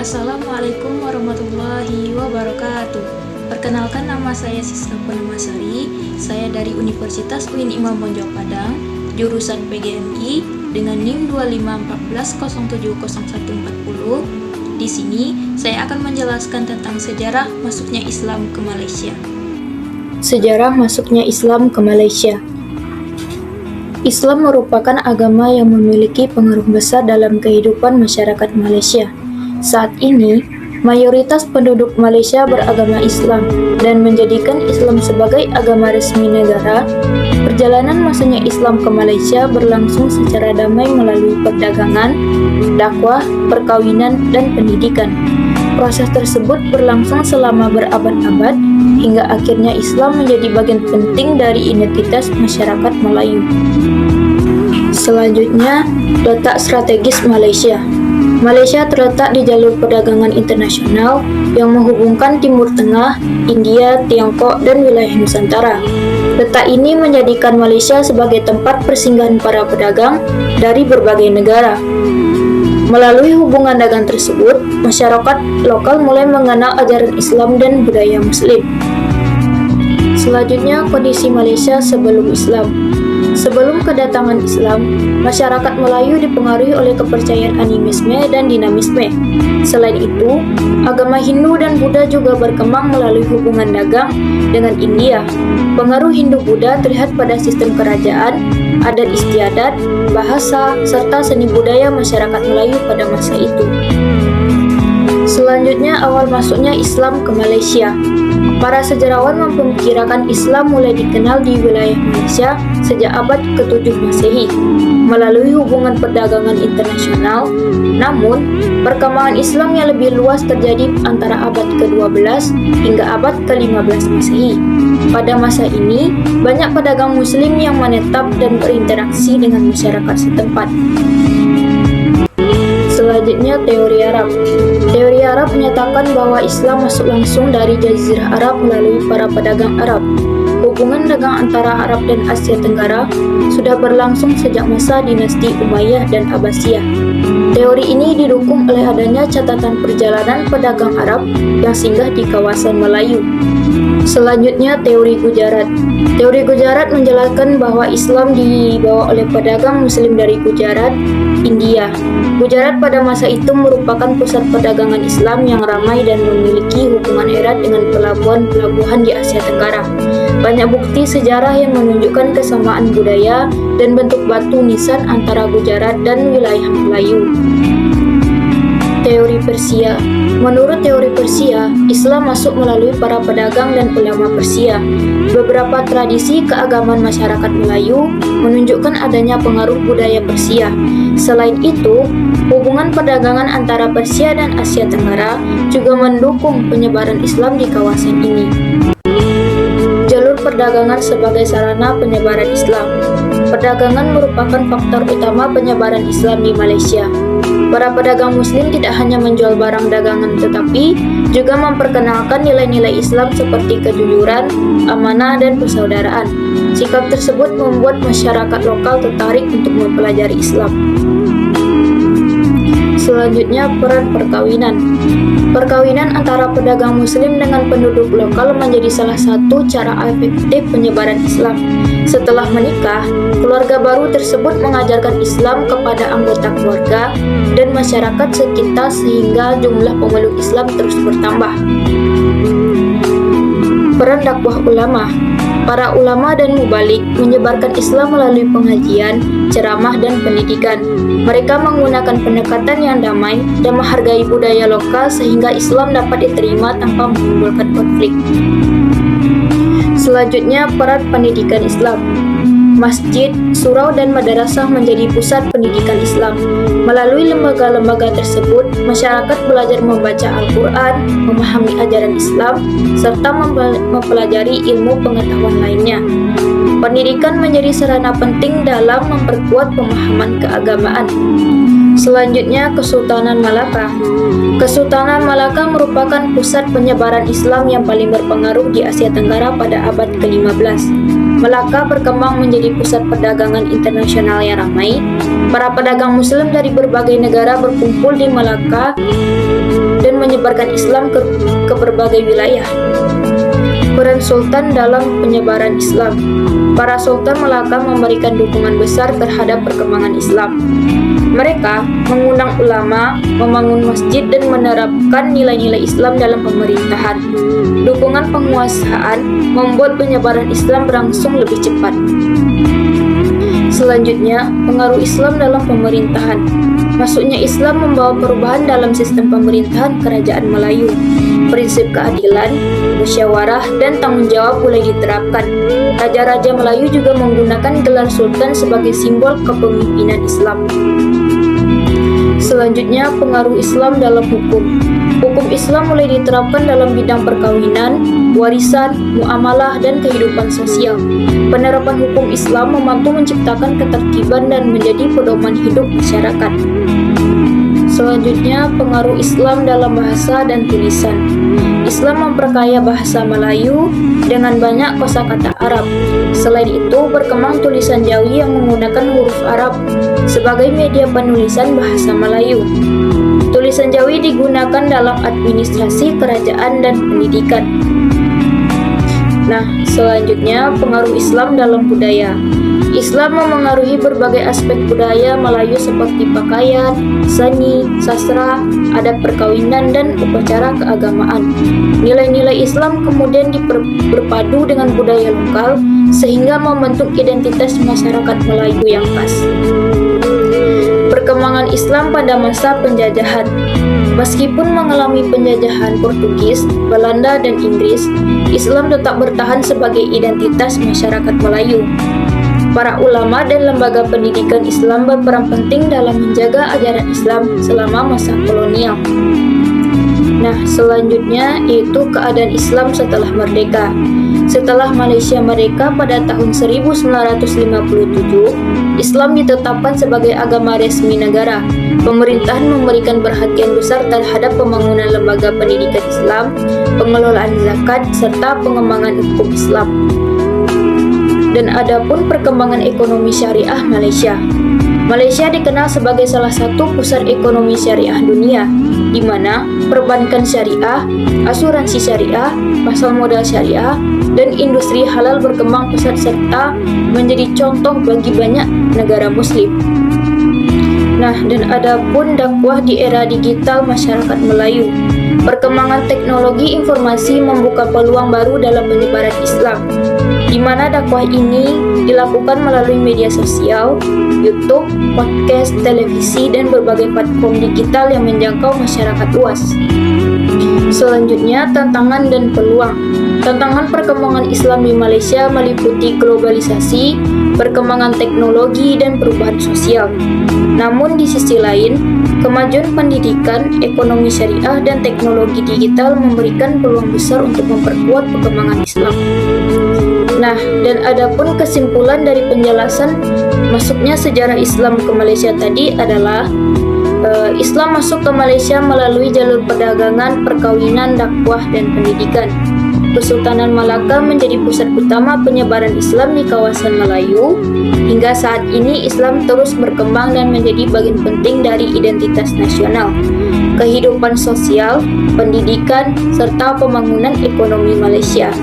Assalamualaikum warahmatullahi wabarakatuh. Perkenalkan, nama saya Siska Purnamasari. Saya dari Universitas UIN Imam Bonjol Padang, jurusan PGMI dengan NIM 2514070140. Di sini saya akan menjelaskan tentang sejarah masuknya Islam ke Malaysia. Sejarah masuknya Islam ke Malaysia. Islam merupakan agama yang memiliki pengaruh besar dalam kehidupan masyarakat Malaysia. Saat ini, mayoritas penduduk Malaysia beragama Islam dan menjadikan Islam sebagai agama resmi negara. Perjalanan masuknya Islam ke Malaysia berlangsung secara damai melalui perdagangan, dakwah, perkawinan, dan pendidikan. Proses tersebut berlangsung selama berabad-abad hingga akhirnya Islam menjadi bagian penting dari identitas masyarakat Melayu. Selanjutnya, letak strategis Malaysia. Malaysia terletak di jalur perdagangan internasional yang menghubungkan Timur Tengah, India, Tiongkok, dan wilayah Nusantara. Letak ini menjadikan Malaysia sebagai tempat persinggahan para pedagang dari berbagai negara. Melalui hubungan dagang tersebut, masyarakat lokal mulai mengenal ajaran Islam dan budaya Muslim. Selanjutnya, kondisi Malaysia sebelum Islam. Sebelum kedatangan Islam, masyarakat Melayu dipengaruhi oleh kepercayaan animisme dan dinamisme. Selain itu, agama Hindu dan Buddha juga berkembang melalui hubungan dagang dengan India. Pengaruh Hindu-Buddha terlihat pada sistem kerajaan, adat istiadat, bahasa, serta seni budaya masyarakat Melayu pada masa itu. Selanjutnya, awal masuknya Islam ke Malaysia. Para sejarawan memperkirakan Islam mulai dikenal di wilayah Malaysia sejak abad ke-7 Masehi melalui hubungan perdagangan internasional. Namun, perkembangan Islam yang lebih luas terjadi antara abad ke-12 hingga abad ke-15 Masehi. Pada masa ini, banyak pedagang Muslim yang menetap dan berinteraksi dengan masyarakat setempat. Selanjutnya, teori Arab. Teori Arab menyatakan bahwa Islam masuk langsung dari Jazirah Arab melalui para pedagang Arab. Hubungan dagang antara Arab dan Asia Tenggara sudah berlangsung sejak masa dinasti Umayyah dan Abbasiyah. Teori ini didukung oleh adanya catatan perjalanan pedagang Arab yang singgah di kawasan Melayu. Selanjutnya, teori Gujarat. Teori Gujarat menjelaskan bahwa Islam dibawa oleh pedagang Muslim dari Gujarat, India. Gujarat pada masa itu merupakan pusat perdagangan Islam yang ramai dan memiliki hubungan erat dengan pelabuhan-pelabuhan di Asia Tenggara. Banyak bukti sejarah yang menunjukkan kesamaan budaya dan bentuk batu nisan antara Gujarat dan wilayah Melayu. Teori Persia. Menurut teori Persia, Islam masuk melalui para pedagang dan ulama Persia. Beberapa tradisi keagamaan masyarakat Melayu menunjukkan adanya pengaruh budaya Persia. Selain itu, hubungan perdagangan antara Persia dan Asia Tenggara juga mendukung penyebaran Islam di kawasan ini. Jalur perdagangan sebagai sarana penyebaran Islam. Perdagangan merupakan faktor utama penyebaran Islam di Malaysia. Para pedagang Muslim tidak hanya menjual barang dagangan tetapi juga memperkenalkan nilai-nilai Islam seperti kejujuran, amanah, dan persaudaraan. Sikap tersebut membuat masyarakat lokal tertarik untuk mempelajari Islam. Selanjutnya, peran perkawinan. Perkawinan antara pedagang Muslim dengan penduduk lokal menjadi salah satu cara efektif penyebaran Islam. Setelah menikah, keluarga baru tersebut mengajarkan Islam kepada anggota keluarga dan masyarakat sekitar sehingga jumlah pemeluk Islam terus bertambah. Peran dakwah ulama. Para ulama dan mubalik menyebarkan Islam melalui pengajian, ceramah, dan pendidikan. Mereka menggunakan pendekatan yang damai dan menghargai budaya lokal sehingga Islam dapat diterima tanpa menimbulkan konflik. Selanjutnya, peran pendidikan Islam. Masjid, surau, dan madrasah menjadi pusat pendidikan Islam. Melalui lembaga-lembaga tersebut, masyarakat belajar membaca Al-Quran, memahami ajaran Islam, serta mempelajari ilmu pengetahuan lainnya. Pendidikan menjadi sarana penting dalam memperkuat pemahaman keagamaan. Selanjutnya, Kesultanan Malaka. Kesultanan Malaka merupakan pusat penyebaran Islam yang paling berpengaruh di Asia Tenggara pada abad ke-15. Melaka berkembang menjadi pusat perdagangan internasional yang ramai. Para pedagang Muslim dari berbagai negara berkumpul di Melaka dan menyebarkan Islam ke berbagai wilayah. Peran Sultan dalam penyebaran Islam. Para Sultan Melaka memberikan dukungan besar terhadap perkembangan Islam. Mereka mengundang ulama, membangun masjid dan menerapkan nilai-nilai Islam dalam pemerintahan. Dukungan penguasaan membuat penyebaran Islam berlangsung lebih cepat. Selanjutnya, pengaruh Islam dalam pemerintahan. Masuknya Islam membawa perubahan dalam sistem pemerintahan Kerajaan Melayu. Prinsip keadilan, musyawarah, dan tanggung jawab mulai diterapkan. Raja-raja Melayu juga menggunakan gelar sultan sebagai simbol kepemimpinan Islam. Selanjutnya, pengaruh Islam dalam hukum. Hukum Islam mulai diterapkan dalam bidang perkawinan, warisan, muamalah, dan kehidupan sosial. Penerapan hukum Islam membantu menciptakan ketertiban dan menjadi pedoman hidup masyarakat. Selanjutnya, pengaruh Islam dalam bahasa dan tulisan. Islam memperkaya bahasa Melayu dengan banyak kosakata Arab. Selain itu, berkembang tulisan Jawi yang menggunakan huruf Arab sebagai media penulisan bahasa Melayu. Tulisan Jawi digunakan dalam administrasi kerajaan dan pendidikan. Nah, selanjutnya pengaruh Islam dalam budaya. Islam memengaruhi berbagai aspek budaya Melayu seperti pakaian, seni, sastra, adat perkawinan, dan upacara keagamaan. Nilai-nilai Islam kemudian berpadu dengan budaya lokal sehingga membentuk identitas masyarakat Melayu yang khas. Perkembangan Islam pada masa penjajahan. Meskipun mengalami penjajahan Portugis, Belanda, dan Inggris, Islam tetap bertahan sebagai identitas masyarakat Melayu. Para ulama dan lembaga pendidikan Islam berperan penting dalam menjaga ajaran Islam selama masa kolonial. Nah, selanjutnya yaitu keadaan Islam setelah merdeka. Setelah Malaysia merdeka pada tahun 1957, Islam ditetapkan sebagai agama resmi negara. Pemerintahan memberikan perhatian besar terhadap pembangunan lembaga pendidikan Islam, pengelolaan zakat, serta pengembangan hukum Islam. Dan adapun perkembangan ekonomi syariah Malaysia. Malaysia dikenal sebagai salah satu pusat ekonomi syariah dunia, di mana perbankan syariah, asuransi syariah, pasar modal syariah, dan industri halal berkembang pesat serta menjadi contoh bagi banyak negara muslim. Nah, dan adapun dakwah di era digital masyarakat Melayu. Perkembangan teknologi informasi membuka peluang baru dalam penyebaran Islam, di mana dakwah ini dilakukan melalui media sosial, YouTube, podcast, televisi, dan berbagai platform digital yang menjangkau masyarakat luas. Selanjutnya, tantangan dan peluang. Tantangan perkembangan Islam di Malaysia meliputi globalisasi, perkembangan teknologi, dan perubahan sosial. Namun di sisi lain, kemajuan pendidikan, ekonomi syariah, dan teknologi digital memberikan peluang besar untuk memperkuat perkembangan Islam. Nah, dan adapun kesimpulan dari penjelasan masuknya sejarah Islam ke Malaysia tadi adalah Islam masuk ke Malaysia melalui jalur perdagangan, perkawinan, dakwah, dan pendidikan. Kesultanan Malaka menjadi pusat utama penyebaran Islam di kawasan Melayu. Hingga saat ini Islam terus berkembang dan menjadi bagian penting dari identitas nasional, kehidupan sosial, pendidikan, serta pembangunan ekonomi Malaysia.